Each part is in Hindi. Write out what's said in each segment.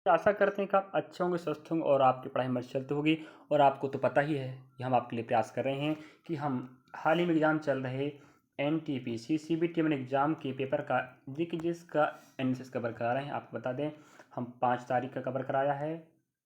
आशा करते हैं कि आप अच्छे होंगे, स्वस्थ होंगे और आपकी पढ़ाई मस्त चलती होगी। और आपको तो पता ही है कि हम आपके लिए प्रयास कर रहे हैं कि हम हाल ही में एग्ज़ाम चल रहे एनटीपीसी सीबीटी में एग्ज़ाम के पेपर का जिसका एनालिसिस कवर करा रहे हैं। आपको बता दें, हम 5 तारीख का कवर कराया है।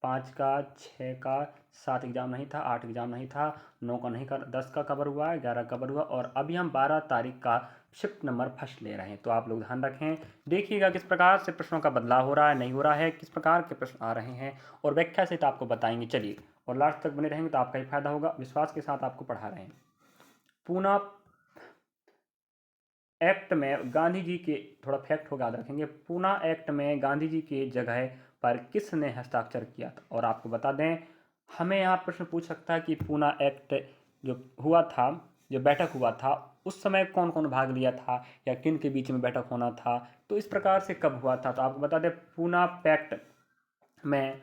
5 का, 6 का, 7 एग्ज़ाम नहीं था, 8 एग्ज़ाम नहीं था, 9 का नहीं कर, 10 का कवर हुआ है, 11 कवर हुआ और अभी हम 12 तारीख का शिफ्ट नंबर फर्स्ट ले रहे हैं। तो आप लोग ध्यान रखें, देखिएगा किस प्रकार से प्रश्नों का बदलाव हो रहा है, नहीं हो रहा है, किस प्रकार के प्रश्न आ रहे हैं और व्याख्या से तो आपको बताएंगे। चलिए, और लास्ट तक बने रहेंगे तो आपका ही फायदा होगा। विश्वास के साथ आपको पढ़ा रहे हैं। पूना एक्ट में गांधी जी के, थोड़ा फैक्ट हो याद रखेंगे, पूना एक्ट में गांधी जी के जगह पर किसने हस्ताक्षर किया था। और आपको बता दें, हमें यहाँ प्रश्न पूछ सकता है कि पूना एक्ट जो हुआ था, जो बैठक हुआ था, उस समय कौन कौन भाग लिया था या किन के बीच में बैठक होना था, तो इस प्रकार से कब हुआ था। तो आपको बता दें, पूना पैक्ट में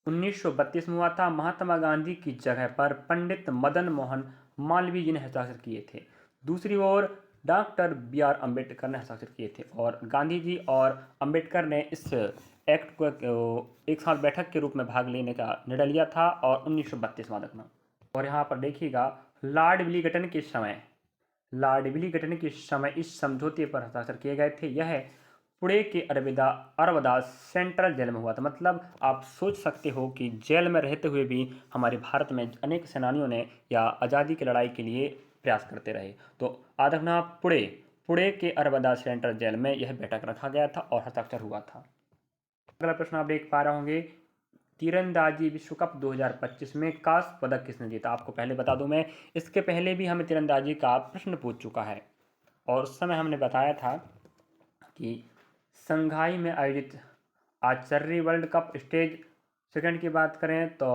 1932 में हुआ था। महात्मा गांधी की जगह पर पंडित मदन मोहन मालवीय जी ने हस्ताक्षर किए थे। दूसरी ओर डॉक्टर बी आर अम्बेडकर ने हस्ताक्षर किए थे और गांधी जी और अम्बेडकर ने इस एक्ट को एक साथ बैठक के रूप में भाग लेने का निर्णय लिया था और 1932 मादक में। और यहाँ पर देखिएगा, लॉर्ड विलिंगटन के समय, लॉर्ड विलिंगटन के समय इस समझौते पर हस्ताक्षर किए गए थे। यह पुणे के अरवदा सेंट्रल जेल में हुआ था। मतलब आप सोच सकते हो कि जेल में रहते हुए भी हमारे भारत में अनेक सेनानियों ने या आज़ादी की लड़ाई के लिए प्रयास करते रहे। तो याद रखना, पुणे के अरवदा सेंट्रल जेल में यह बैठक रखा गया था और हस्ताक्षर हुआ था। अगला प्रश्न आप देख पा रहे होंगे, तीरंदाजी विश्व कप 2025 में कांस्य पदक किसने जीता। आपको पहले बता दूं मैं, इसके पहले भी हमें तीरंदाजी का प्रश्न पूछ चुका है और उस समय हमने बताया था कि संघाई में आयोजित archery world cup stage second की बात करें तो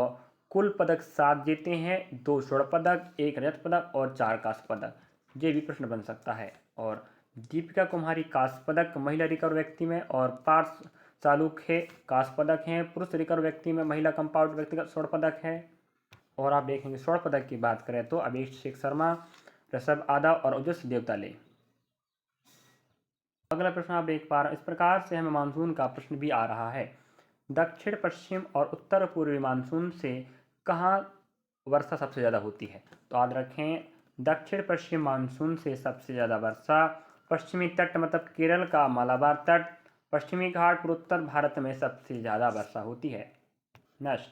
कुल पदक 7 जीते हैं, 2 स्वर्ण पदक, 1 रजत पदक और 4 कांस्य पदक। ये भी प्रश्न बन सकता है। और दीपिका कुमारी कांस्य पदक महिला रिकर्व व्यक्ति में और पार्थ चालुखे कांस्य पदक हैं। पुरुष रिकर्व व्यक्ति में महिला कंपाउंड व्यक्तिगत स्वर्ण पदक है। और आप देखेंगे, स्वर्ण पदक की बात करें तो अभिषेक शर्मा, ऋषभ यादव और ओजस देवताले। अगला प्रश्न आप देख पा रहे हैं, इस प्रकार से हमें मानसून का प्रश्न भी आ रहा है। दक्षिण पश्चिम और उत्तर पूर्वी मानसून से कहाँ वर्षा सबसे ज़्यादा होती है। तो याद रखें, दक्षिण पश्चिम मानसून से सबसे ज़्यादा वर्षा पश्चिमी तट मतलब केरल का मालाबार तट, पश्चिमी घाट और उत्तर भारत में सबसे ज़्यादा वर्षा होती है। नेक्स्ट,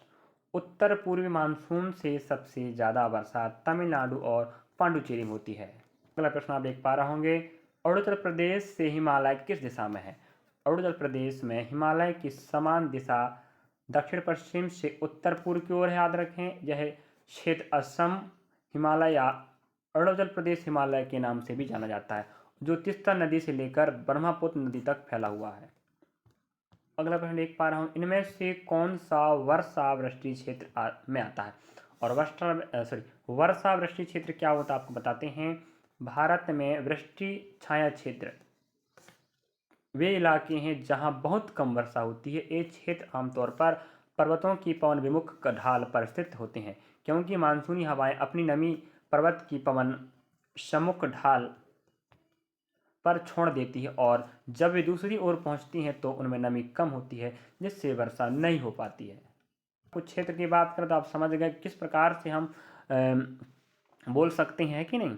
उत्तर पूर्वी मानसून से सबसे ज़्यादा वर्षा तमिलनाडु और पांडुचेरी में होती है। अगला प्रश्न आप देख पा रहे होंगे, अरुणाचल प्रदेश से हिमालय किस दिशा में है। अरुणाचल प्रदेश में हिमालय की समान दिशा दक्षिण पश्चिम से उत्तर पूर्व की ओर है। याद रखें, यह क्षेत्र असम हिमालय या अरुणाचल प्रदेश हिमालय के नाम से भी जाना जाता है, जो तीस्ता नदी से लेकर ब्रह्मपुत्र नदी तक फैला हुआ है। अगला प्रश्न देख पा रहा हूँ, इनमें से कौन सा वर्षावृष्टि क्षेत्र में आता है। और वर्षावृष्टि क्षेत्र क्या होता है आपको बताते हैं। भारत में वृष्टि छाया क्षेत्र वे इलाके हैं जहां बहुत कम वर्षा होती है। ये क्षेत्र आमतौर पर पर्वतों की पवन विमुख ढाल पर स्थित होते हैं, क्योंकि मानसूनी हवाएं अपनी नमी पर्वत की पवन सम्मुख ढाल पर छोड़ देती है और जब वे दूसरी ओर पहुंचती हैं तो उनमें नमी कम होती है, जिससे वर्षा नहीं हो पाती है। कुछ क्षेत्र की बात करें तो आप समझ गए किस प्रकार से हम बोल सकते हैं कि नहीं।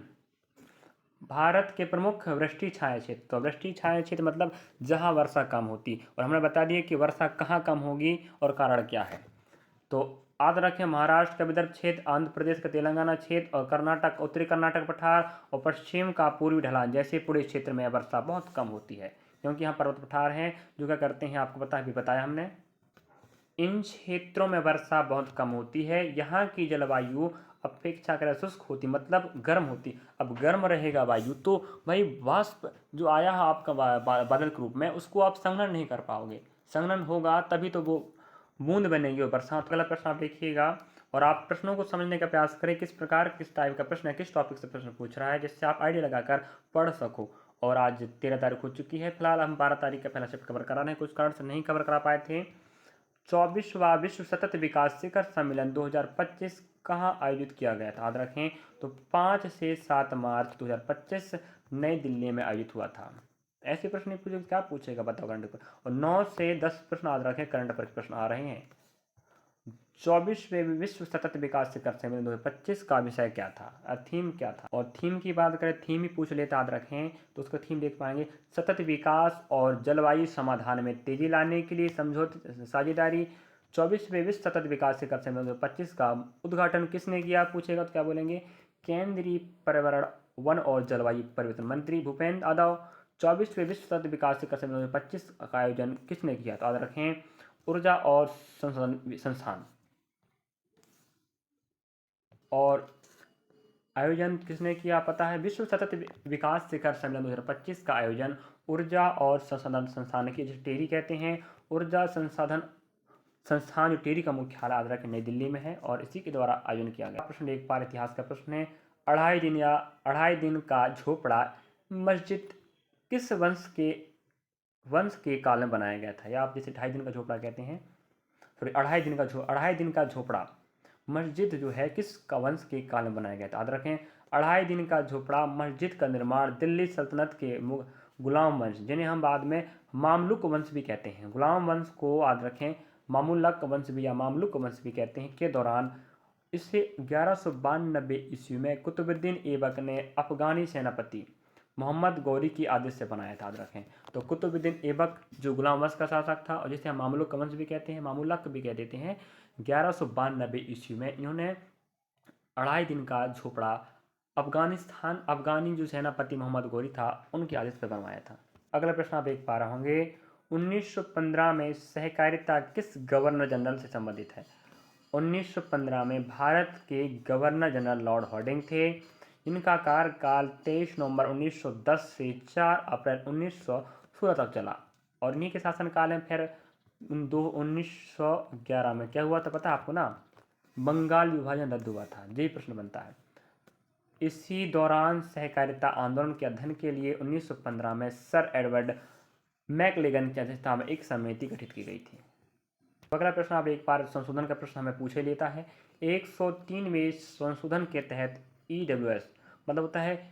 भारत के प्रमुख वृष्टि छाया क्षेत्र, तो वृष्टि छाया क्षेत्र मतलब जहां वर्षा कम होती, और हमने बता दिया कि वर्षा कहाँ कम होगी और कारण क्या है। तो याद रखें, महाराष्ट्र का विदर्भ क्षेत्र, आंध्र प्रदेश का तेलंगाना क्षेत्र और कर्नाटक, उत्तरी कर्नाटक पठार और पश्चिम का पूर्वी ढलान जैसे पूरे क्षेत्र में वर्षा बहुत कम होती है, क्योंकि यहाँ पर्वत पठार हैं जो क्या करते हैं, आपको बताया हमने। इन क्षेत्रों में वर्षा बहुत कम होती है। यहाँ की जलवायु अपेक्षाकृत शुष्क होती, मतलब गर्म होती। अब गर्म रहेगा वायु तो भाई वाष्प जो आया है आपका बादल के रूप में, उसको आप संघनन नहीं कर पाओगे। संघनन होगा तभी तो वो बूंद बनेगी और बरसात। अगला प्रश्न आप देखिएगा और आप प्रश्नों को समझने का प्रयास करें, किस प्रकार किस टाइप का प्रश्न है, किस टॉपिक से प्रश्न पूछ रहा है, जिससे आप आइडिया लगाकर पढ़ सको। और आज 13 तारीख हो चुकी है, फिलहाल हम 12 तारीख का पहला शिफ्ट कवर करा रहे हैं, कुछ कारण से नहीं कवर करा पाए थे। 24वां विश्व सतत विकास शिखर सम्मेलन 2025 कहाँ आयोजित किया गया था। याद रखें, तो 5 से 7 मार्च 2025 नई दिल्ली में आयोजित हुआ था। ऐसे प्रश्न नहीं पूछेगा, क्या पूछेगा बताओ करंट अफेयर। और 9 से 10 प्रश्न याद रखें, करंट अफेयर प्रश्न आ रहे हैं। 24वें विश्व सतत विकास शिखर सम्मेलन 2025 का विषय क्या था, थीम क्या था। और थीम की बात करें, थीम ही पूछ लेते याद रखें तो उसका थीम देख पाएंगे, सतत विकास और जलवायु समाधान में तेजी लाने के लिए समझौते साझेदारी। 24वें विश्व सतत विकास शिखर सम्मेलन 2025 का उद्घाटन किसने किया पूछेगा तो क्या बोलेंगे, केंद्रीय पर्यावरण वन और जलवायु परिवर्तन मंत्री भूपेंद्र यादव। 24वें विश्व सतत विकास शिखर सम्मेलन 2025 का आयोजन किसने किया तो याद रखें, ऊर्जा और संसाधन संस्थान। और आयोजन किसने किया पता है, विश्व सतत विकास शिखर सम्मेलन 2025 का आयोजन ऊर्जा और संसाधन संस्थान की, जिसे टेरी कहते हैं, ऊर्जा संसाधन संस्थान जो टेरी का मुख्यालय आगरा के नई दिल्ली में है, और इसी के द्वारा आयोजन किया गया। प्रश्न एक बार इतिहास का प्रश्न है, 2.5 दिन का झोपड़ा मस्जिद किस वंश के काल में बनाया गया था, या आप जैसे 2.5 दिन का झोपड़ा कहते हैं, सॉरी 2.5 दिन का झोपड़ा मस्जिद जो है किस वंश के काल में बनाया गया था। याद रखें, 2.5 दिन का झोपड़ा मस्जिद का निर्माण दिल्ली सल्तनत के गुलाम वंश, जिन्हें हम बाद में मामलुक वंश भी कहते हैं, गुलाम वंश को याद रखें, मामलुक वंश भी या मामलुक वंश भी कहते हैं, के दौरान इसे 1192 ईस्वी में कुतुबुद्दीन ऐबक ने अफगानी सेनापति मोहम्मद गौरी की आदेश से बनाया था। याद रखें, तो कुतुबुद्दीन ऐबक जो गुलाम वंश का शासक था, और जिसे हम मामलुक वंश भी कहते हैं, मामलुक भी कह देते हैं, 1192 ईस्वी में इन्होंने 2.5 दिन का झोपड़ा अफगानी जो सेनापति मोहम्मद गौरी था उनके आदेश पर बनवाया था। अगला प्रश्न आप देख पा रहे होंगे, 1915 में सहकारिता किस गवर्नर जनरल से संबंधित है। 1915 में भारत के गवर्नर जनरल लॉर्ड हार्डिंग थे, इनका कार्यकाल 23 नवंबर 1910 से 4 अप्रैल 1916 तक चला। और इन्हीं के शासनकाल में फिर 1911 में क्या हुआ था पता है आपको ना, बंगाल विभाजन रद्द हुआ था, यही प्रश्न बनता है। इसी दौरान सहकारिता आंदोलन के अध्ययन के लिए 1915 में सर एडवर्ड मैकलेगन की अध्यक्षता में एक समिति गठित की गई थी। अगला प्रश्न आप एक बार संशोधन का प्रश्न हमें पूछे लेता है, 103वें संशोधन के तहत EWS मतलब होता है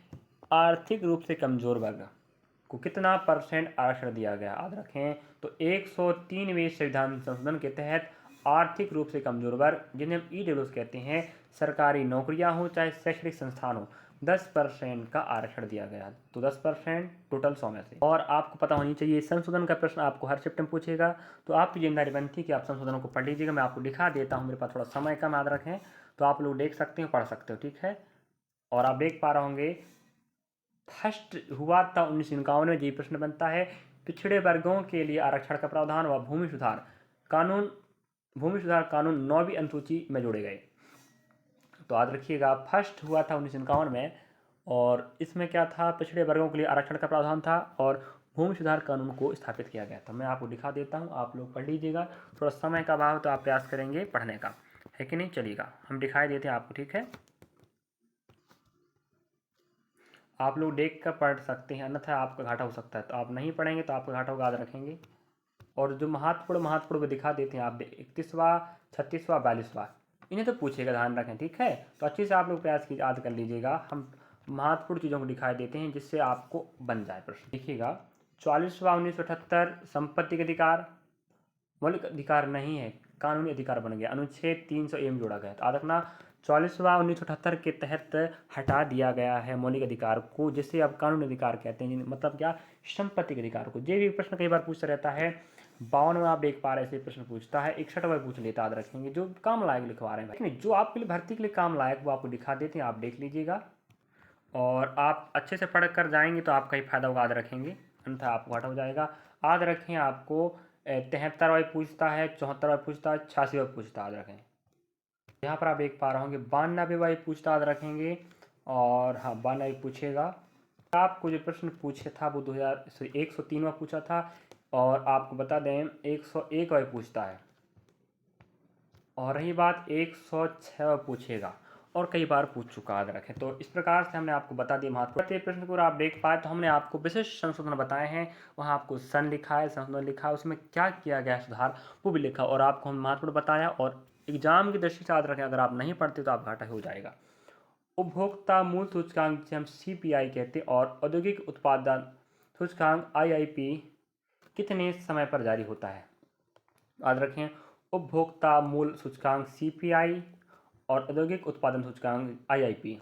आर्थिक रूप से कमजोर वर्ग को कितना % आरक्षण दिया गया। याद रखें, तो 103वें संविधान संशोधन के तहत आर्थिक रूप से कमजोर वर्ग, जिन्हें हम EWS कहते हैं, सरकारी नौकरियां हो चाहे शैक्षणिक संस्थान हो, 10% का आरक्षण दिया गया। तो 10% टोटल 100 में से। और आपको पता होनी चाहिए, संशोधन का प्रश्न आपको हर शिफ्ट में पूछेगा, तो आपकी जिम्मेदारी बनती है कि आप संशोधनों को पढ़ लीजिएगा। मैं आपको दिखा देता हूँ, मेरे पास थोड़ा समय कम, याद रखें, तो आप लोग देख सकते हो, पढ़ सकते हो, ठीक है। और आप देख पा रहे होंगे, फर्स्ट हुआ था 1951 में, यही प्रश्न बनता है, पिछड़े वर्गों के लिए आरक्षण का प्रावधान व भूमि सुधार कानून 9वीं अनुसूची में जोड़े गए। तो याद रखिएगा, फर्स्ट हुआ था 1951 में, और इसमें क्या था, पिछड़े वर्गों के लिए आरक्षण का प्रावधान था और भूमि सुधार कानून को स्थापित किया गया था। मैं आपको दिखा देता हूँ, आप लोग पढ़ लीजिएगा, थोड़ा समय का अभाव तो आप प्रयास करेंगे पढ़ने का, है कि नहीं। चलिएगा, हम दिखाई देते हैं आपको, ठीक है, आप लोग देख कर पढ़ सकते हैं, अन्यथा आपका घाटा हो सकता है, तो आप नहीं पढ़ेंगे तो आपका घाटा होगा, याद रखेंगे। और जो महत्वपूर्ण वो दिखा देते हैं आप, 31वां 36वां 42वां, इन्हें तो पूछेगा, ध्यान रखें, ठीक है। तो अच्छे से आप लोग प्रयास की याद कर लीजिएगा, हम महत्वपूर्ण चीज़ों को दिखाई देते हैं जिससे आपको बन जाए प्रश्न। देखिएगा, 44वां 1978 संपत्ति के अधिकार, मौलिक अधिकार नहीं है, कानूनी अधिकार बन गया, अनुच्छेद 300A में जोड़ा गया। तो याद रखना, 44वां 1978 के तहत हटा दिया गया है मौलिक अधिकार को, जिसे अब कानूनी अधिकार कहते हैं, मतलब क्या, संपत्ति के अधिकार को। ये भी प्रश्न कई बार पूछता रहता है, 52 में आप देख पा रहे हैं, ऐसे प्रश्न पूछता है, 61 में पूछ लेता, याद रखेंगे, जो काम लायक लिखवा रहे हैं, लेकिन जो आपके लिए भर्ती के लिए काम लायक वो आपको दिखा देते हैं, आप देख लीजिएगा, और आप अच्छे से पढ़ कर जाएंगे तो आपका ही फायदा होगा, याद रखेंगे, अन्यथा आपको घाटा हो जाएगा। याद रखें, आपको 73वां पूछता है, 74वां पूछता है, 86वां पूछता है, याद रखें। यहाँ पर आप देख पा रहे होंगे 92वां पूछता, याद रखेंगे, और हाँ 92 पूछेगा। आपको जो प्रश्न पूछे था वो 103वां पूछा था, और आपको बता दें 101वां पूछता है, और रही बात 106 पूछेगा, और कई बार पूछ चुका, याद रखें। तो इस प्रकार से हमने आपको बता दिया महत्वपूर्ण प्रश्न को, आप देख पाए तो हमने आपको विशिष्ट संशोधन बताए हैं, वहाँ आपको सन लिखा है, संशोधन लिखा है, उसमें क्या किया गया सुधार वो भी लिखा, और आपको हम महत्वपूर्ण बताया। और एग्जाम की दृष्टि से याद रखें, अगर आप नहीं पढ़ते तो आप घाटा हो जाएगा। उपभोक्ता मूल्य सूचकांक जिसे हम CPI कहते हैं, और औद्योगिक उत्पादन सूचकांक IIP कितने समय पर जारी होता है? याद रखें, उपभोक्ता मूल्य सूचकांक CPI और औद्योगिक उत्पादन सूचकांक IIP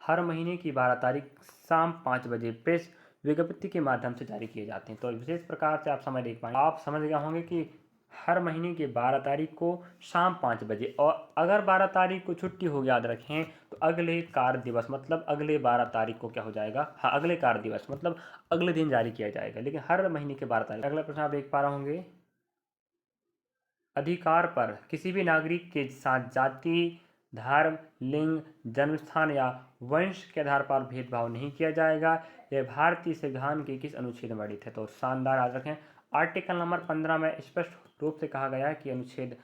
हर महीने की 12 तारीख शाम 5 बजे प्रेस विज्ञप्ति के माध्यम से जारी किए जाते हैं। तो विशेष प्रकार से आप समझ देख पाएंगे, आप समझ गए होंगे कि हर महीने की 12 तारीख को शाम 5 बजे, और अगर 12 तारीख को छुट्टी हो, याद रखें, तो अगले कार्य दिवस मतलब अगले 12 तारीख को क्या हो जाएगा, हाँ अगले कार्य दिवस मतलब अगले दिन जारी किया जाएगा, लेकिन हर महीने के 12 तारीख। अगला प्रश्न आप देख पा रहे होंगे, अधिकार पर किसी भी नागरिक के साथ जाति, धर्म, लिंग, जन्मस्थान या वंश के आधार पर भेदभाव नहीं किया जाएगा, यह भारतीय संविधान के किस अनुच्छेद में वर्णित है? तो शानदार, याद रखें, आर्टिकल नंबर 15 में स्पष्ट रूप से कहा गया है कि अनुच्छेद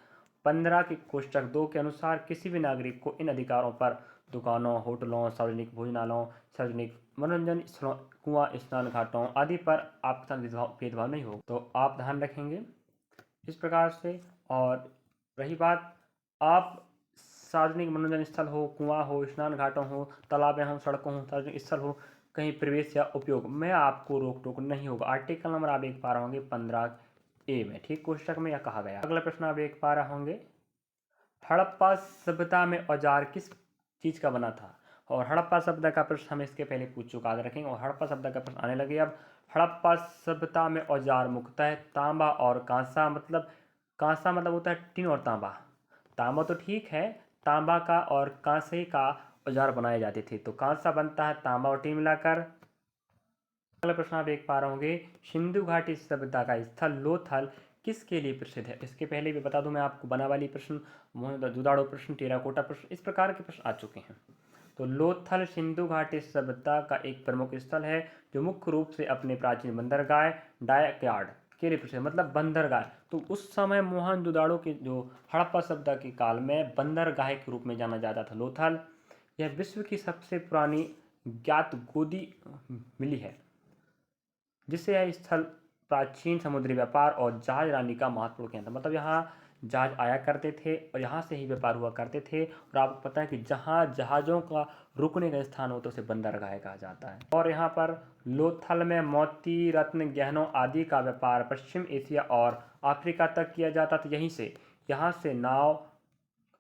15 के कोष्टक 2 के अनुसार किसी भी नागरिक को इन अधिकारों पर दुकानों, होटलों, सार्वजनिक भोजनालयों, सार्वजनिक मनोरंजन स्थलों, कुआं, स्नान घाटों आदि पर आपके साथ भेदभाव नहीं होगा। तो आप ध्यान रखेंगे इस प्रकार से। और रही बात, आप सार्वजनिक मनोरंजन स्थल हो, कुआं हो, स्नान घाटों हो, तालाबें हो, सड़कों हो, सार्वजनिक स्थल हो, कहीं प्रवेश या उपयोग में आपको रोक टोक नहीं होगा। आर्टिकल नंबर आप देख पा रहे होंगे 15A में, ठीक, कोष्टक में यह कहा गया। अगला प्रश्न आप देख पा रहे होंगे, हड़प्पा सभ्यता में औजार किस चीज का बना था? और हड़प्पा सभ्यता का प्रश्न हम इसके पहले पूछ चुका, याद रखेंगे, और हड़प्पा सभ्यता का प्रश्न आने लगे अब। हड़प्पा सभ्यता में औजार मुख्यतः तांबा और कांसा, मतलब कांसा मतलब होता है टिन और तांबा। तांबा तो ठीक है, तांबा का और कांसे का औजार बनाए जाते थे, तो कांसा बनता है तांबा और टिन मिलाकर। अगला प्रश्न आप देख पा रहे होंगे, सिंधु घाटी सभ्यता का स्थल लोथल किसके लिए प्रसिद्ध है? इसके पहले भी बता दूं मैं आपको, बनावाली प्रश्न, दुधाड़ो प्रश्न, टेराकोटा प्रश्न, इस प्रकार के प्रश्न आ चुके हैं। तो लोथल सिंधु घाटी सभ्यता का एक प्रमुख स्थल है जो मुख्य रूप से अपने प्राचीन बंदरगाह डाकयार्ड के लिए प्रसिद्ध, मतलब बंदरगाह। तो उस समय मोहनजोदाड़ो के जो हड़प्पा सभ्यता के काल में बंदरगाह के रूप में जाना जाता था लोथल। यह विश्व की सबसे पुरानी ज्ञात गोदी मिली है, जिससे यह स्थल प्राचीन समुद्री व्यापार और जहाज रानी का महत्वपूर्ण केंद्र, मतलब यहाँ जहाज आया करते थे और यहाँ से ही व्यापार हुआ करते थे। और आपको पता है कि जहाँ जहाज़ों का रुकने का स्थान हो तो उसे बंदरगाह कहा जाता है। और यहाँ पर लोथल में मोती, रत्न, गहनों आदि का व्यापार पश्चिम एशिया और अफ्रीका तक किया जाता था। यहाँ से नाव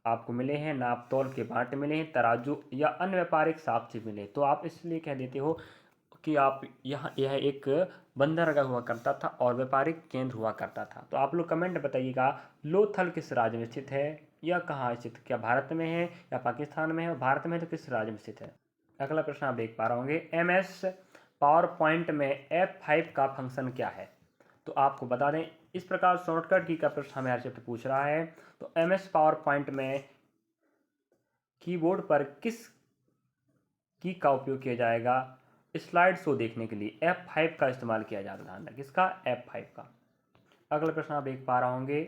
आपको मिले हैं, नाप तौल के बांट मिले हैं, तराजू या अन्य व्यापारिक साक्ष्य मिले। तो आप इसलिए कह देते हो कि आप यह एक बंदरगाह हुआ करता था और व्यापारिक केंद्र हुआ करता था। तो आप लोग कमेंट बताइएगा, लोथल किस राज्य में स्थित है या कहाँ स्थित, क्या भारत में है या पाकिस्तान में है, और भारत में तो किस राज्य में स्थित है? अगला प्रश्न आप देख पा रहे होंगे, MS पावर पॉइंट में F5 का फंक्शन क्या है? तो आपको बता दें, इस प्रकार शॉर्टकट की का प्रश्न हमें हर पूछ रहा है। तो MS पावर पॉइंट में कीबोर्ड पर किस की का उपयोग किया जाएगा? स्लाइड शो देखने के लिए F5 का इस्तेमाल किया जाता है। ध्यान रखें, किसका? F5 का। अगला प्रश्न आप देख पा रहे होंगे,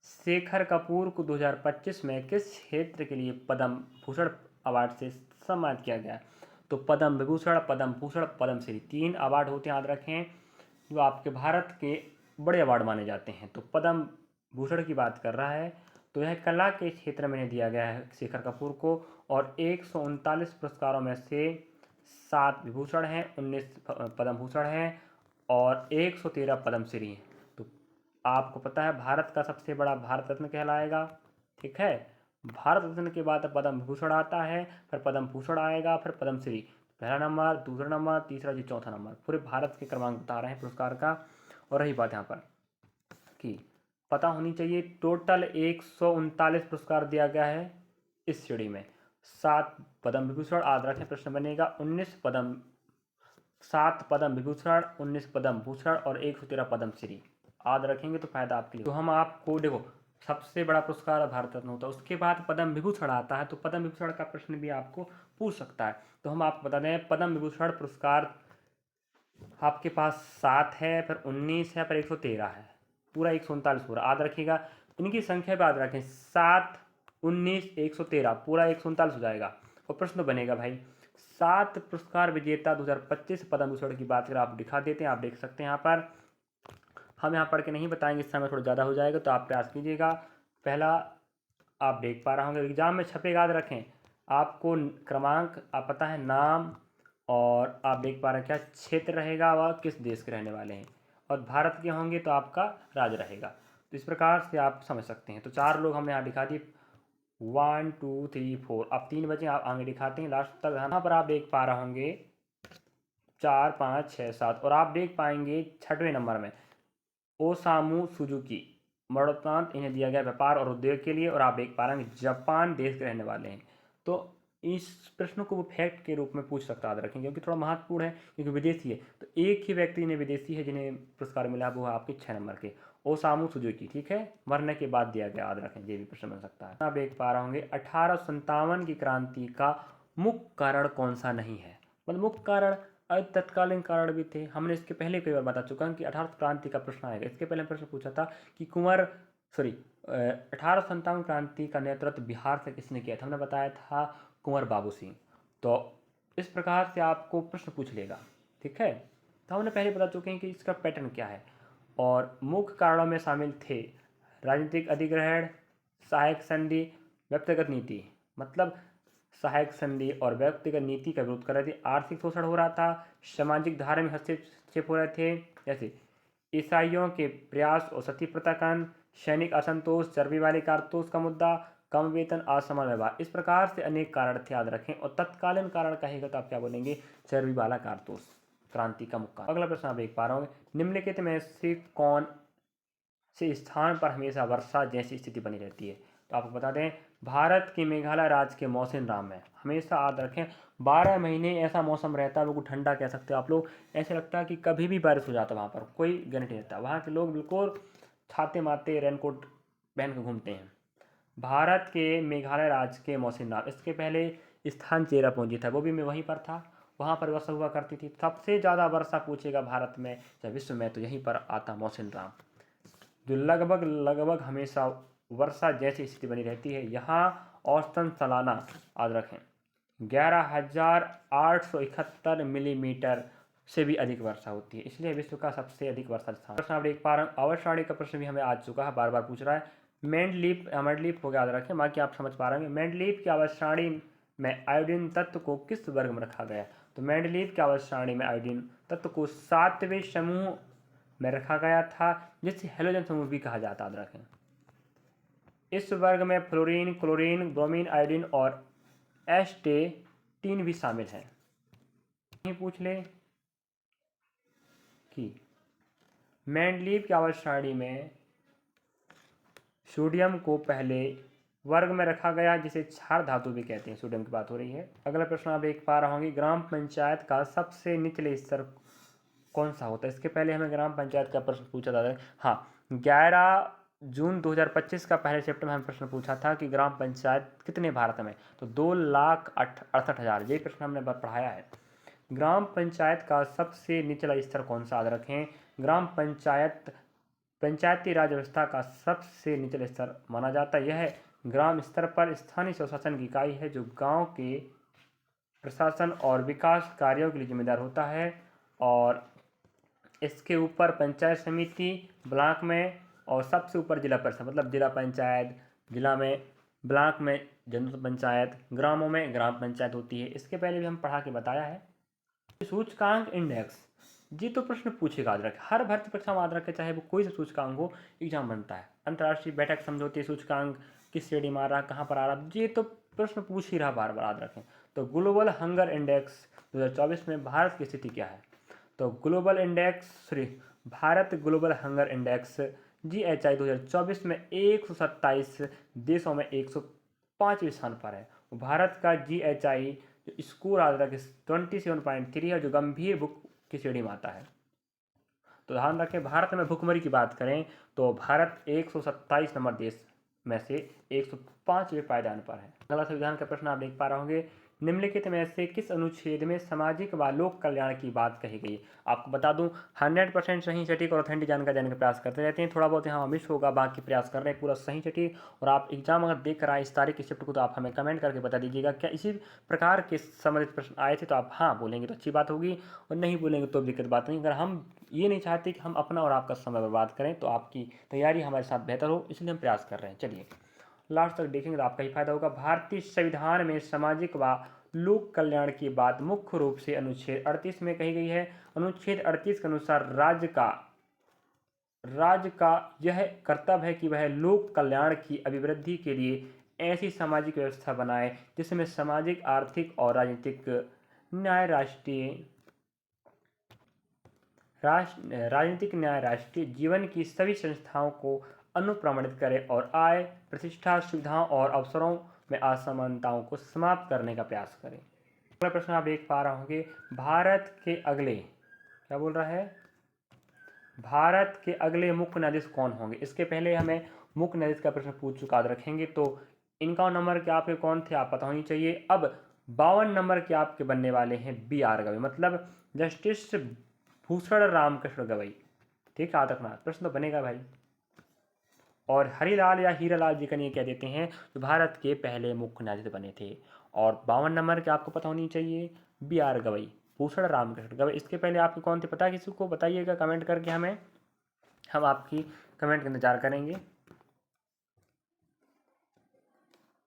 शेखर कपूर को 2025 में किस क्षेत्र के लिए पद्म भूषण अवार्ड से सम्मानित किया गया? तो पद्म विभूषण, पद्म भूषण, पद्मश्री, 3 अवार्ड होते हैं, याद रखें, जो आपके भारत के बड़े अवार्ड माने जाते हैं। तो पद्म भूषण की बात कर रहा है, तो यह कला के क्षेत्र में दिया गया है शेखर कपूर को, और 139 पुरस्कारों में से 7 विभूषण हैं, 19 पद्म भूषण हैं और 113 पद्मश्री हैं। तो आपको पता है भारत का सबसे बड़ा भारत रत्न कहलाएगा, ठीक है। भारत रत्न के बाद पद्म विभूषण आता है, फिर पद्म भूषण आएगा, फिर पद्मश्री, पहला नंबर, दूसरा नंबर, तीसरा जी चौथा नंबर। पूरे भारत के क्रमांक बता रहे हैं पुरस्कार का। और रही बात यहाँ पर कि पता होनी चाहिए, टोटल 139 पुरस्कार दिया गया है इस श्रेणी में। 7 पद्म विभूषण, याद रखें प्रश्न बनेगा 7 पद्म विभूषण, 19 पद्म भूषण और 113 पद्मश्री, याद रखेंगे तो फायदा आपके लिए। तो हम आपको देखो, सबसे बड़ा पुरस्कार भारत रत्न होता है, उसके बाद पद्म विभूषण आता है, तो पद्म विभूषण का प्रश्न भी आपको पूछ सकता है। तो हम आपको बता दें, पद्म विभूषण पुरस्कार आपके पास 7 है, फिर 19 है, फिर 113 है, पूरा 139 पूरा, याद रखिएगा। इनकी संख्या भी याद रखें, 7, 19, 113, पूरा 139 हो जाएगा। और प्रश्न बनेगा भाई, 7 पुरस्कार विजेता 2025 पद्म भूषण की बात करें, आप दिखा देते हैं, आप देख सकते हैं यहाँ पर। हम यहाँ पढ़ के नहीं बताएंगे, इस समय थोड़ा ज़्यादा हो जाएगा, तो आप प्रयास कीजिएगा। पहला आप देख पा रहे होंगे, एग्जाम में छपेगा, याद रखें, आपको क्रमांक आप पता है, नाम, और आप देख पा रहे हैं क्या क्षेत्र रहेगा, वह किस देश के रहने वाले हैं, और भारत के होंगे तो आपका राज्य रहेगा। तो इस प्रकार से आप समझ सकते हैं। तो 4 लोग हमने यहाँ दिखा दिए, 1 2 3 4। अब 3 बचे, आप आगे दिखाते हैं लास्ट तक। यहाँ पर आप देख पा रहे होंगे 4 5 6 7, और आप देख पाएंगे 6वें नंबर में ओसामू सुजुकी मरणोपरांत इन्हें दिया गया व्यापार और उद्योग के लिए, और आप देख पा रहे हैं जापान देश के रहने वाले हैं। तो इस प्रश्न को वो फैक्ट के रूप में पूछ सकता, याद रखें, क्योंकि थोड़ा महत्वपूर्ण है, क्योंकि विदेशी है। तो एक ही व्यक्ति ने विदेशी है जिन्हें पुरस्कार मिला, वो है आपके 6 नंबर के ओसामू सुजुकी। ठीक है, मरने के बाद दिया गया, याद रखें, ये भी प्रश्न बन सकता है। आप देख पा रहे होंगे 1857 की क्रांति का मुख्य कारण कौन सा नहीं है। मतलब मुख्य कारण तत्कालीन कारण भी थे, हमने इसके पहले कई बार बता चुका हूँ कि 18 क्रांति का प्रश्न आएगा। इसके पहले प्रश्न पूछा था कि 1857 क्रांति का नेतृत्व बिहार से किसने किया था, हमने बताया था कुंवर बाबू सिंह। तो इस प्रकार से आपको प्रश्न पूछ लेगा। ठीक है, तो हमने पहले बता चुके हैं कि इसका पैटर्न क्या है। और मुख्य कारणों में शामिल थे राजनीतिक अधिग्रहण, सहायक संधि, व्यक्तिगत नीति। मतलब सहायक संधि और व्यक्तिगत नीति का विरोध कर रहे थे। आर्थिक शोषण हो रहा था, सामाजिक धार्मिक हस्तक्षेप हो रहे थे, जैसे ईसाइयों के प्रयास और सती प्रथा कांड, सैनिक असंतोष, चर्बी वाले कारतूस का मुद्दा, कम वेतन, असमान व्यवहार। इस प्रकार से अनेक कारण थे, याद रखें। और तत्कालीन कारण कहेगा तो आप क्या बोलेंगे, चर्बी वाला कारतूस क्रांति का मुख्य। अगला प्रश्न आप देख पा रहे होंगे, निम्नलिखित में से कौन से स्थान पर हमेशा वर्षा जैसी स्थिति बनी रहती है। तो आपको बता दें, भारत के मेघालय राज्य के मौसिनराम में हमेशा, याद रखें, 12 महीने ऐसा मौसम रहता है, बिल्कुल ठंडा कह सकते हो आप लोग। ऐसे लगता है कि कभी भी बारिश हो जाता है, वहाँ पर कोई गारंटी नहीं रहता। वहाँ के लोग बिल्कुल छाते माते रेनकोट पहन के घूमते हैं। भारत के मेघालय राज्य के मौसिनराम, इसके पहले स्थान चेरापूंजी था, वो भी मैं वहीं पर था, वहाँ पर वर्षा हुआ करती थी। सबसे ज़्यादा वर्षा पूछेगा भारत में या विश्व में तो यहीं पर आता मौसिनराम, जो लगभग हमेशा वर्षा जैसी स्थिति बनी रहती है। यहाँ औसतन सालाना, याद रखें, 11,871 मिलीमीटर से भी अधिक वर्षा होती है, इसलिए विश्व का सबसे अधिक वर्षा स्थान। प्रश्न आप देख पा रहे हैं, आवर्षसारणी का प्रश्न भी हमें आ चुका है, बार बार पूछ रहा है। मेंडलीफ हो गया, याद रखें, बाकी आप समझ पा रहे हैं। मेंडलीफ की आवर्षसारणी में आयोडीन तत्व को किस वर्ग में रखा गया। तो मेंडलीफ की आवर्षसारणी में आयोडीन तत्व को 7वें समूह में रखा गया था, जिसे हेलोजन समूह भी कहा जाता है, याद रखें। इस वर्ग में फ्लोरीन, क्लोरीन, ब्रोमीन, आयोडीन और एस्टेटिन भी शामिल हैं। पूछ ले कि मेंडलीव की आवर्षसारणी में सोडियम को पहले वर्ग में रखा गया, जिसे क्षार धातु भी कहते हैं, सोडियम की बात हो रही है। अगला प्रश्न आप देख पा रहे होंगे, ग्राम पंचायत का सबसे निचले स्तर कौन सा होता है। इसके पहले हमें ग्राम पंचायत का प्रश्न पूछा था। हाँ, 11 जून 2025 का पहले चैप्टर में हमें प्रश्न पूछा था कि ग्राम पंचायत कितने भारत में, तो 2,68,000, ये प्रश्न हमने पढ़ाया है। ग्राम पंचायत का सबसे निचला स्तर कौन सा, याद रखें, ग्राम पंचायत पंचायती राज व्यवस्था का सबसे निचला स्तर माना जाता है। यह ग्राम स्तर पर स्थानीय स्वशासन की इकाई है, जो गांव के प्रशासन और विकास कार्यों के लिए जिम्मेदार होता है। और इसके ऊपर पंचायत समिति ब्लॉक में, और सबसे ऊपर जिला परिषद, मतलब जिला पंचायत, जिला में, ब्लॉक में जनपद पंचायत, ग्रामों में ग्राम पंचायत होती है। इसके पहले भी हम पढ़ा के बताया है। सूचकांक इंडेक्स, जी तो प्रश्न पूछेगा, याद रखें, हर भर्ती परीक्षा में याद रखें, चाहे वो कोई सा सूचकांक हो, एग्जाम बनता है। अंतर्राष्ट्रीय बैठक समझौते सूचकांक किस श्रेणी में आ रहा, कहाँ पर आ रहा, ये तो प्रश्न पूछ ही रहा, बार बार, याद रखें। तो ग्लोबल हंगर इंडेक्स 2024 में भारत की स्थिति क्या है। तो Bharat global hunger index GHI 2024 में 127 देशों में 105वें स्थान पर है। भारत का GHI स्कोर आज तक 27.3 है, जो गंभीर भूख की श्रेणी में आता है। तो ध्यान रखें, भारत में भुखमरी की बात करें तो भारत 127 नंबर देश में से 105वें पायदान पर है। अगला संविधान का प्रश्न आप देख पा रहे होंगे, निम्नलिखित में से किस अनुच्छेद में सामाजिक व लोक कल्याण की बात कही गई। आपको बता दूं, 100% सही सटीक और ऑथेंटिक जानकारी देने का प्रयास करते रहते हैं, थोड़ा बहुत यहाँ मिस होगा, बाकी प्रयास कर रहे हैं पूरा सही सटीक। और आप एग्जाम अगर देख कर आए इस तारीख के शिफ्ट को, तो आप हमें कमेंट करके बता दीजिएगा क्या इसी प्रकार के संबंधित प्रश्न आए थे। तो आप हाँ बोलेंगे तो अच्छी बात होगी, और नहीं बोलेंगे तो दिक्कत बात नहीं। अगर हम ये नहीं चाहते कि हम अपना और आपका समय बर्बाद करें, तो आपकी तैयारी हमारे साथ बेहतर हो, इसलिए हम प्रयास कर रहे हैं। चलिए लास्ट तक देखेंगे तो आपका ही फायदा होगा। भारतीय संविधान में सामाजिक व लोक कल्याण की बात मुख्य रूप से अनुच्छेद 38 में कही गई है। अनुच्छेद 38 के अनुसार राज्य का यह कर्तव्य है कि वह लोक कल्याण की अभिवृद्धि के लिए ऐसी सामाजिक व्यवस्था बनाए जिसमें सामाजिक, आर्थिक और राजनीतिक न्याय, राष्ट्रीय जीवन की सभी संस्थाओं को अनुप्रमाणित करे और आय, प्रतिष्ठा, सुविधाओं और अवसरों में असमानताओं को समाप्त करने का प्रयास करे। अगला प्रश्न आप देख पा रहे होंगे, भारत के अगले, क्या बोल रहा है, भारत के अगले मुख्य न्यायाधीश कौन होंगे। इसके पहले हमें मुख्य न्यायाधीश का प्रश्न पूछ चुका रखेंगे, तो इनका नंबर के आपके कौन थे आप पता होनी चाहिए। अब 52 नंबर के आपके बनने वाले हैं BR गवई, मतलब जस्टिस भूषण रामकृष्ण गवई। ठीक है, याद रखना, प्रश्न तो बनेगा भाई। और हरिलाल या हीरालाल जी का ये कह देते हैं जो भारत के पहले मुख्य न्यायाधीश बने थे। और 52 नंबर के आपको पता होनी चाहिए BR गवई, भूषण रामकृष्ण गवई। इसके पहले आपके कौन थे पता है किसी को, बताइएगा कमेंट करके हमें, हम आपकी कमेंट का इंतजार करेंगे।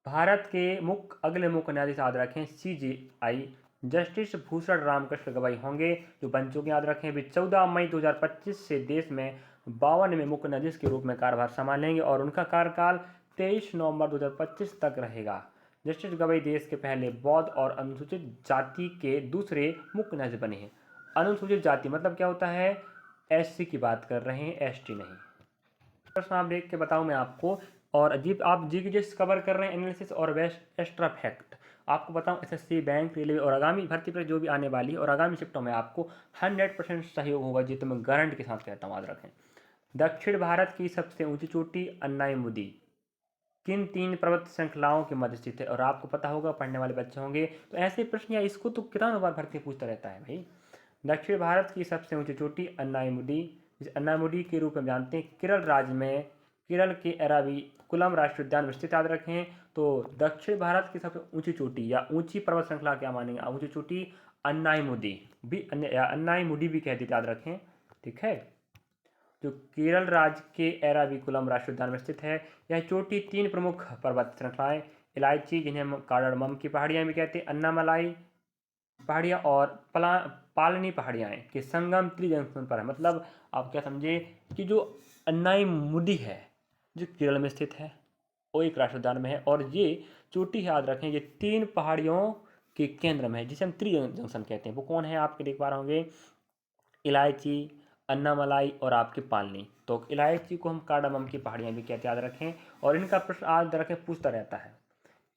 भारत के अगले मुख्य न्यायाधीश याद रखें CJI जस्टिस भूषण रामकृष्ण गवई होंगे, जो बन चुके याद रखें। भी 14 मई 2025 से देश में 52वें मुख्य न्यायाधीश के रूप में कार्यभार संभालेंगे और उनका कार्यकाल 23 नवंबर 2025 तक रहेगा। जस्टिस गवई देश के पहले बौद्ध और अनुसूचित जाति के दूसरे मुख्य न्यायाधीश बने हैं। अनुसूचित जाति मतलब क्या होता है, SC की बात कर रहे हैं, ST नहीं। प्रश्न आप देख के बताऊं मैं आपको, और अजीब आप जी के कवर कर रहे हैं एनालिसिस और वेस्ट एक्स्ट्रा फैक्ट। आपको बताऊं SSC, बैंक, रेलवे और आगामी भर्ती पर जो भी आने वाली है और आगामी शिफ्टों में आपको 100% सहयोग होगा, जी तो मैं गारंटी के साथ कहता हूँ, याद रखें। दक्षिण भारत की सबसे ऊंची चोटी अन्नाईमुदी किन 3 पर्वत श्रृंखलाओं के मध्य स्थित है। और आपको पता होगा, पढ़ने वाले बच्चे होंगे तो ऐसे प्रश्न या इसको तो कितना बार भर्ती पूछता रहता है भाई। दक्षिण भारत की सबसे ऊंची चोटी अन्नाईमुदी, जिसे अन्नाईमुदी के रूप में जानते हैं, केरल राज्य में केरल के एराविकुलम राष्ट्रीय उद्यान में स्थित, याद रखें। तो दक्षिण भारत की सबसे ऊंची चोटी या ऊंची पर्वत श्रृंखला क्या मानेंगे, ऊंची चोटी अन्नाईमुदी भी, अन्नाईमुदी भी कहते, याद रखें। ठीक है, जो केरल राज्य के एराविकुलम राष्ट्रीय उद्यान में स्थित है। यह चोटी 3 प्रमुख पर्वत श्रृंखलाएं, इलायची जिन्हें हम कार्डमम की पहाड़ियां भी कहते हैं, अन्नामलाई पहाड़ियाँ और पालनी पहाड़ियाँ के संगम त्रिजंक्शन पर है। मतलब आप क्या समझे कि जो अन्नाईमुदी है जो केरल में स्थित है, वो एक राष्ट्रीय उद्यान में है, और ये चोटी याद रखें ये 3 पहाड़ियों के केंद्र में है, जिसे हम त्रिजंक्शन कहते हैं। वो कौन है आपके देख पा रहे होंगे, इलायची, अन्नामलाई और आपके पालनी। तो इलायची को हम कार्डमम की पहाड़ियाँ भी कहते हैं, याद रखें। और इनका प्रश्न याद रखें पूछता रहता है।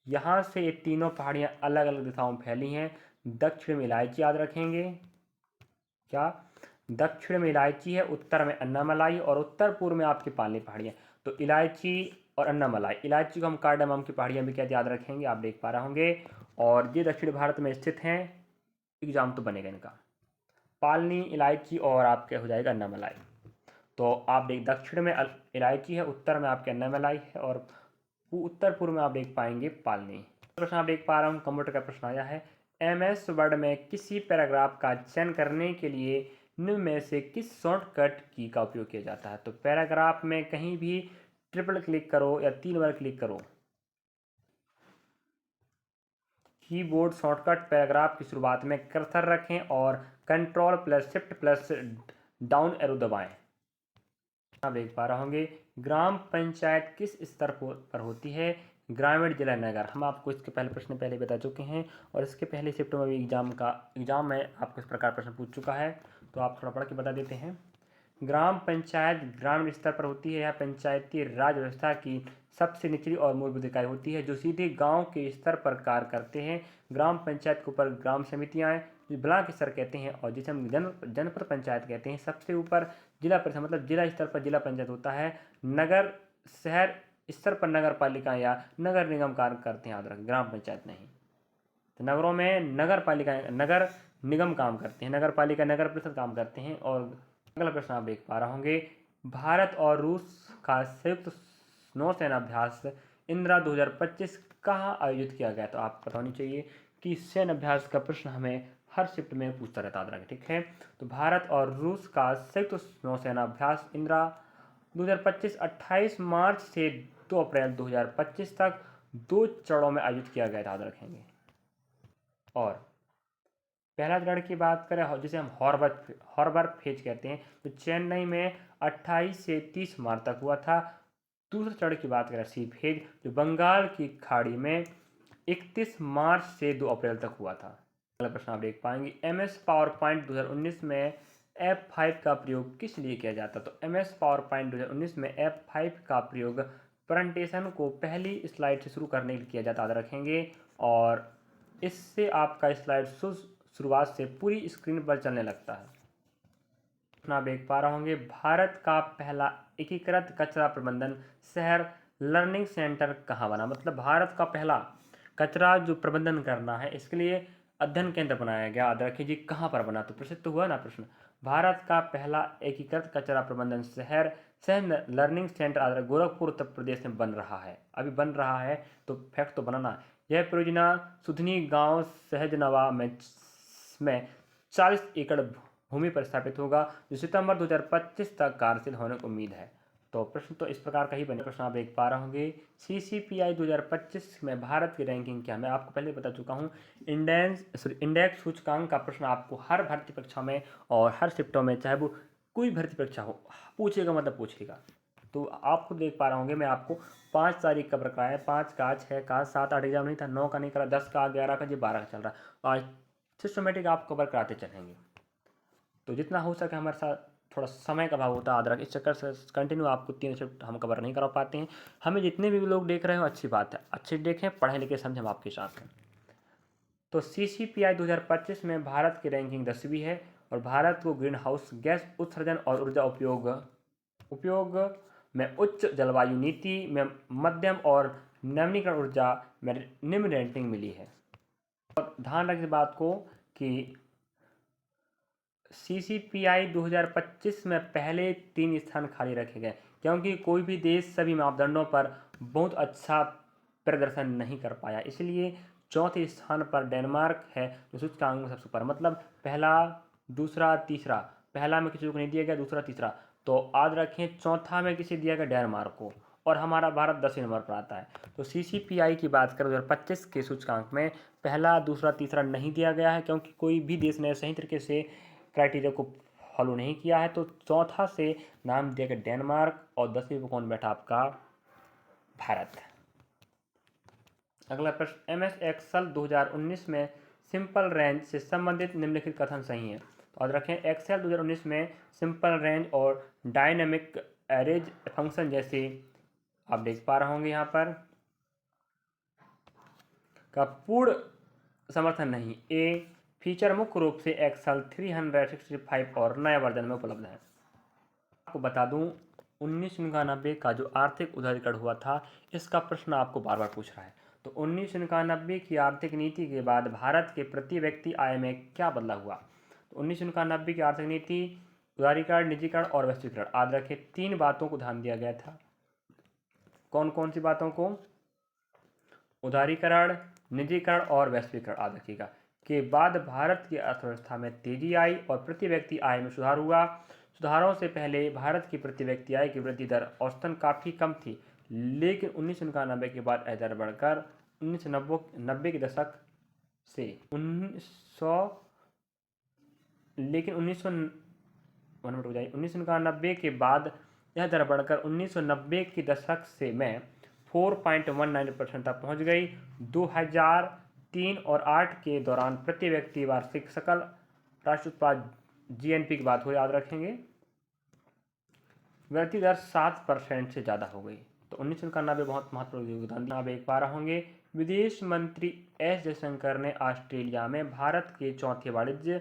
यहाँ से ये तीनों पहाड़ियाँ अलग अलग दिशाओं में फैली हैं। दक्षिण में इलायची, याद रखेंगे क्या, दक्षिण में इलायची है, उत्तर में अन्नामलाई और उत्तर पूर्व में आपकी पालनी पहाड़ियाँ। तो इलायची और अन्नामलाई, इलायची को हम कार्डमम की पहाड़ियाँ भी कहते, याद रखेंगे, आप देख पा रहे होंगे। और ये दक्षिण भारत में स्थित हैं, एग्जाम तो बनेगा इनका। पालनी, इलायची और आपके हो जाएगा अन्नामलाई। तो आप देख, दक्षिण में इलायची है, उत्तर में आपके अन्नामलाई है और उत्तर पूर्व में आप देख पाएंगे पालनी। प्रश्न आप देख पा रहा हूँ, कंप्यूटर का प्रश्न आया है। MS वर्ड में किसी पैराग्राफ का चयन करने के लिए निम्न में से किस शॉर्टकट की का उपयोग किया जाता है। तो पैराग्राफ में कहीं भी ट्रिपल क्लिक करो या 3 बार क्लिक करो। कीबोर्ड शॉर्टकट पैराग्राफ की शुरुआत में कर्सर रखें और Ctrl+Shift+ डाउन एरो दबाएं। आप देख पा रहे होंगे, ग्राम पंचायत किस स्तर पर होती है, ग्रामीण, जिला, नगर। हम आपको इसके पहले प्रश्न पहले बता चुके हैं और इसके पहले शिफ्ट में भी एग्जाम में आपको इस प्रकार प्रश्न पूछ चुका है, तो आप थोड़ा पढ़ के बता देते हैं। ग्राम पंचायत ग्रामीण स्तर पर होती है। यह पंचायती राज व्यवस्था की सबसे निचली और मूलभूत इकाई होती है जो सीधे गांव के स्तर पर कार्य करते हैं। ग्राम पंचायत के ऊपर ग्राम समितियां, जो ब्लॉक स्तर कहते हैं, और जिसे हम जनपद पंचायत कहते हैं। सबसे ऊपर जिला परिषद, मतलब जिला स्तर पर जिला पंचायत होता है। नगर शहर स्तर पर नगर पालिका या नगर निगम कार्य करते हैं, याद रखें, ग्राम पंचायत नहीं। तो नगरों में नगर पालिका, नगर निगम काम करते हैं, नगर पालिका, नगर परिषद काम करते हैं। और अगला प्रश्न आप देख पा रहे होंगे, भारत और रूस का संयुक्त नौसेना अभ्यास इंदिरा 2025 कहाँ आयोजित किया गया। तो आपको पता होनी चाहिए कि सैन्य अभ्यास का प्रश्न हमें हर शिफ्ट में पूछता रहता है, ठीक है। तो भारत और रूस का संयुक्त नौसेना अभ्यास इंदिरा 2025 28 मार्च से 2 अप्रैल 2025 तक 2 चरणों में आयोजित किया गया था, याद रखेंगे। और पहला चरण की बात करें जिसे हम हॉर्बर फेज कहते हैं, तो चेन्नई में 28 से 30 मार्च तक हुआ था। दूसरे चरण की बात करें सी फेज, जो बंगाल की खाड़ी में 31 मार्च से 2 अप्रैल तक हुआ था। अगला प्रश्न आप देख पाएंगे, MS पावर पॉइंट 2019 में F5 का प्रयोग किस लिए किया जाता? तो MS पावर पॉइंट 2019 में F5 का प्रयोग प्रेजेंटेशन को पहली स्लाइड से शुरू करने के लिए किया जाता, याद रखेंगे। और इससे आपका स्लाइड शुरुआत से पूरी स्क्रीन पर चलने लगता है। आप देख पा रहे होंगे, भारत का पहला एकीकृत कचरा प्रबंधन शहर लर्निंग सेंटर कहाँ बना? मतलब भारत का पहला कचरा जो प्रबंधन करना है, इसके लिए अध्ययन केंद्र बनाया गया, याद रखिए जी कहाँ पर बना? तो प्रसिद्ध हुआ ना प्रश्न। भारत का पहला एकीकृत कचरा प्रबंधन शहर लर्निंग सेंटर गोरखपुर उत्तर प्रदेश में बन रहा है, अभी बन रहा है, तो फैक्ट तो बनाना। यह परियोजना सुधनी गांव सहजनवा में 40 एकड़ भूमि पर स्थापित होगा, जो सितंबर 2025 तक कार्यशील होने की उम्मीद है। तो प्रश्न तो इस प्रकार का ही बने। प्रश्न आप देख पा रहे होंगे, CCPI 2025 में भारत की रैंकिंग क्या? मैं आपको पहले बता चुका हूँ, इंडेक्स सूचकांक का प्रश्न आपको हर भर्ती परीक्षा में और हर शिफ्टों में, चाहे वो कोई भर्ती परीक्षा हो, पूछेगा मतलब पूछेगा। तो आप खुद देख पा रहे होंगे, मैं आपको 5 तारीख का कराया है, 5 का, 6 का, 7 8 एग्जाम नहीं था, 9 का नहीं करा, 10 का, 11 का, जी 12 का चल रहा है। आज सिस्टमेटिक आप कवर कराते चलेंगे, तो जितना हो सके हमारे साथ। थोड़ा समय का अभाव होता है, आदरक इस चक्कर से कंटिन्यू आपको 3 शिफ्ट हम कवर नहीं करा पाते हैं। हमें जितने भी लोग देख रहे हो अच्छी बात है, अच्छे देखें, पढ़े लिखे समझे, हम आपके साथ हैं। तो CCPI 2025 में भारत की रैंकिंग 10वीं है, और भारत को ग्रीन हाउस गैस उत्सर्जन और ऊर्जा उपयोग में उच्च, जलवायु नीति में मध्यम और नवीनीकरण ऊर्जा में निम्न रैंकिंग मिली है। और ध्यान रखें बात को कि CCPI 2025 में पहले 3 स्थान खाली रखे गए, क्योंकि कोई भी देश सभी मापदंडों पर बहुत अच्छा प्रदर्शन नहीं कर पाया, इसलिए चौथे स्थान पर डेनमार्क है, जो सूचकांक में सबसे ऊपर। मतलब पहला, दूसरा, तीसरा, पहला में किसी को नहीं दिया गया, दूसरा, तीसरा, तो याद रखें चौथा में किसे दिया गया? डेनमार्क को, और हमारा भारत 10वें नंबर पर आता है। तो CCPI की बात करें 2025 के सूचकांक में पहला, दूसरा, तीसरा नहीं दिया गया है, क्योंकि कोई भी देश ने सही तरीके से क्राइटेरिया को फॉलो नहीं किया है। तो चौथा से नाम दिया गया डेनमार्क, और 10वीं पर कौन बैठा? आपका भारत। अगला प्रश्न, MS एक्सेल 2019 में सिंपल रेंज से संबंधित निम्नलिखित कथन सही है? तो याद रखें, एक्सेल 2019 में सिंपल रेंज और डायनेमिक एरेज फंक्शन जैसे आप देख पा रहे होंगे यहाँ पर का पूर्ण समर्थन नहीं। ए फीचर मुख्य रूप से एक्सेल 365 और नए वर्जन में उपलब्ध है। आपको बता दूं, 1999 का जो आर्थिक उदारीकरण हुआ था, इसका प्रश्न आपको बार बार पूछ रहा है। तो 1999 की आर्थिक नीति के बाद भारत के प्रति व्यक्ति आय में क्या बदलाव हुआ? तो 1999 की आर्थिक नीति उदारीकरण, निजीकरण और वैश्वीकरण, याद रखें 3 बातों को ध्यान दिया गया था। कौन कौन सी बातों को? उदारीकरण, निजीकरण और वैश्वीकरण, याद रखिएगा। के बाद भारत की अर्थव्यवस्था में तेजी आई और प्रति व्यक्ति आय में सुधार हुआ। सुधारों से पहले भारत की प्रति व्यक्ति आय की वृद्धि दर औसतन काफ़ी कम थी, लेकिन 1999 के बाद यह दर बढ़कर 1990 के दशक से 1999 के बाद यह दर बढ़कर 1990 के दशक से में 4.19% तक पहुंच गई। 2003 और 8 के दौरान प्रति व्यक्ति वार्षिक सकल राष्ट्रीय उत्पाद GNP की बात हो, याद रखेंगे, वृद्धि दर 7% से ज़्यादा हो गई। तो 1999 बहुत महत्वपूर्ण योगदान दिया। आप एक बार होंगे, विदेश मंत्री S जयशंकर ने ऑस्ट्रेलिया में भारत के चौथे वाणिज्य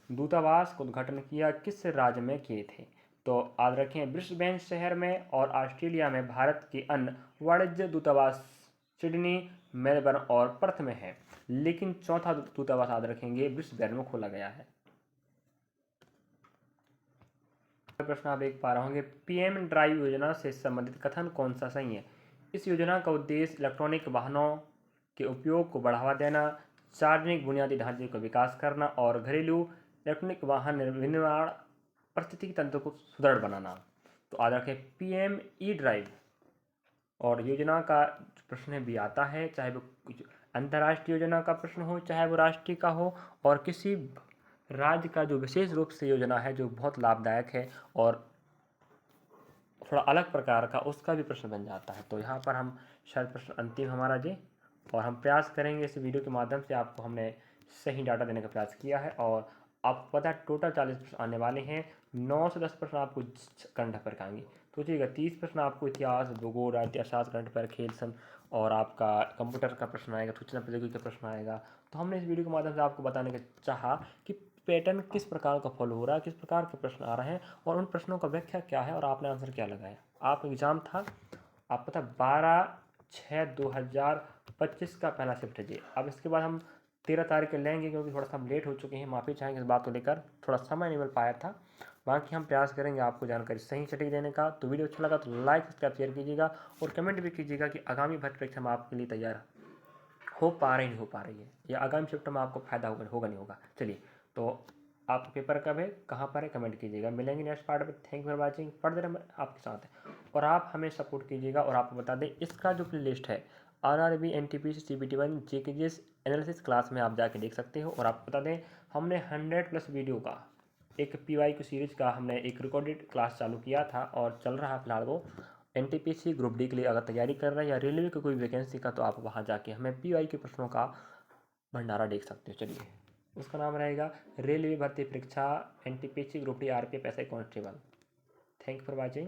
दूतावास का उद्घाटन किया, किस राज्य में किए थे? तो याद रखें ब्रिस्बेन शहर में, और ऑस्ट्रेलिया में भारत के अन्य वाणिज्य दूतावास सिडनी, मेलबर्न और पर्थ में है, लेकिन चौथा दूतावास याद रखेंगे ब्रिस्बेन में खोला गया है। प्रश्न आप देख पा रहे होंगे, PM ड्राइव योजना से संबंधित कथन कौन सा सही है? इस योजना का उद्देश्य इलेक्ट्रॉनिक वाहनों के उपयोग को बढ़ावा देना, सार्वजनिक बुनियादी ढांचे का विकास करना और घरेलू इलेक्ट्रॉनिक वाहन विनिर्माण पारिस्थितिकी तंत्र को सुदृढ़ बनाना। तो याद रखें PM E ड्राइव और योजना का प्रश्न भी आता है, चाहे वो अंतर्राष्ट्रीय योजना का प्रश्न हो, चाहे वो राष्ट्रीय का हो, और किसी राज्य का जो विशेष रूप से योजना है जो बहुत लाभदायक है और थोड़ा अलग प्रकार का, उसका भी प्रश्न बन जाता है। तो यहाँ पर हम शायद प्रश्न अंतिम हमारा जी, और हम प्रयास करेंगे इस वीडियो के माध्यम से आपको हमने सही डाटा देने का प्रयास किया है। और आपको पता है टोटल 40 प्रश्न आने वाले हैं, 9 से 10 प्रश्न आपको करंट अफेयर का आएंगे। सोचिएगा 30 प्रश्न आपको इतिहास, भूगोल, राज्य अर्थशास्त्र, करंट अफेयर, खेल सन और आपका कंप्यूटर का प्रश्न आएगा, सूचना प्रौद्योगिकी का प्रश्न आएगा। तो हमने इस वीडियो के माध्यम से आपको बताने का चाहा कि पैटर्न किस प्रकार का फॉलो हो रहा है, किस प्रकार के प्रश्न आ रहे हैं और उन प्रश्नों का व्याख्या क्या है और आपने आंसर क्या लगाया। आप एग्ज़ाम था, आप पता 12/6/2025 का पहला शिफ्ट है जी। अब इसके बाद हम 13 तारीख को लेंगे, क्योंकि थोड़ा सा हम लेट हो चुके हैं, माफ़ी चाहेंगे इस बात को लेकर, थोड़ा समय नहीं मिल पाया था। बाकी हम प्रयास करेंगे आपको जानकारी सही सटीक देने का। तो वीडियो अच्छा लगा तो लाइक सब्सक्राइब शेयर कीजिएगा और कमेंट भी कीजिएगा कि आगामी भर्ती परीक्षा में आपके लिए तैयार हो पा रही नहीं हो पा रही है, या आगामी शिफ्ट में आपको फायदा होगा नहीं होगा। चलिए, तो आपका पेपर कब है, कहाँ पर है, कमेंट कीजिएगा। मिलेंगे नेक्स्ट पार्ट में। Thank you for watching. Further हम आपके साथ हैं और आप हमें सपोर्ट कीजिएगा। और आपको बता दें, इसका जो प्ले लिस्ट है RRB, NTPC, CBT1, GKGS analysis class में आप जाके देख सकते हो। और आपको बता दें, हमने 100+ वीडियो का एक PYQ सीरीज का हमने एक रिकॉर्डेड क्लास चालू किया था और चल रहा है फिलहाल वो। NTPC ग्रुप डी के लिए अगर तैयारी कर रहे हैं या रेलवे की कोई वैकेंसी का, तो आप वहाँ जाके हमें PYQ प्रश्नों का भंडारा देख सकते हो। चलिए, उसका नाम रहेगा रेलवे भर्ती परीक्षा NTPC group D RPF SI constable. Thank you for watching.